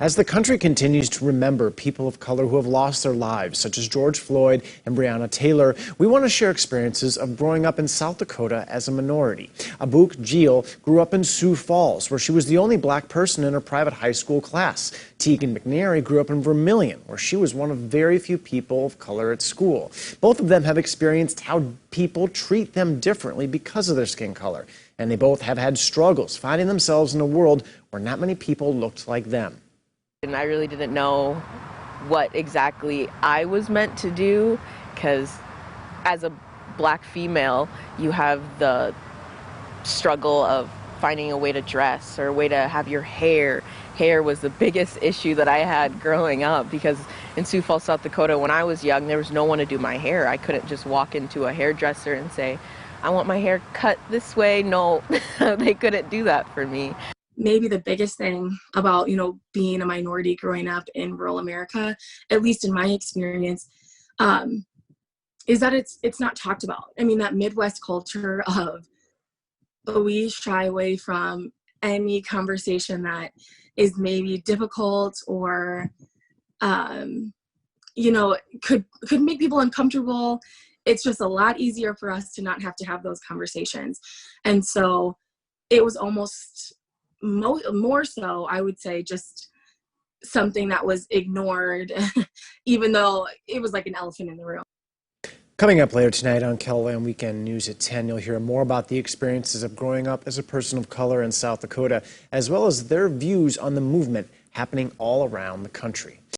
As the country continues to remember people of color who have lost their lives, such as George Floyd and Breonna Taylor, we want to share experiences of growing up in South Dakota as a minority. Abuk Jeel grew up in Sioux Falls, where she was the only black person in her private high school class. Tegan McNary grew up in Vermillion, where she was one of very few people of color at school. Both of them have experienced how people treat them differently because of their skin color. And they both have had struggles finding themselves in a world where not many people looked like them. And I really didn't know what exactly I was meant to do, because as a black female, you have the struggle of finding a way to dress or a way to have your hair. Hair was the biggest issue that I had growing up, because in Sioux Falls, South Dakota, when I was young, there was no one to do my hair. I couldn't just walk into a hairdresser and say, I want my hair cut this way. No, they couldn't do that for me. Maybe the biggest thing about, being a minority growing up in rural America, at least in my experience, is that it's not talked about. I mean, that Midwest culture of we shy away from any conversation that is maybe difficult or, could make people uncomfortable. It's just a lot easier for us to not have to have those conversations. And so it was almost more so, I would say, just something that was ignored, even though it was like an elephant in the room. Coming up later tonight on KELOLAND Weekend News at 10, you'll hear more about the experiences of growing up as a person of color in South Dakota, as well as their views on the movement happening all around the country.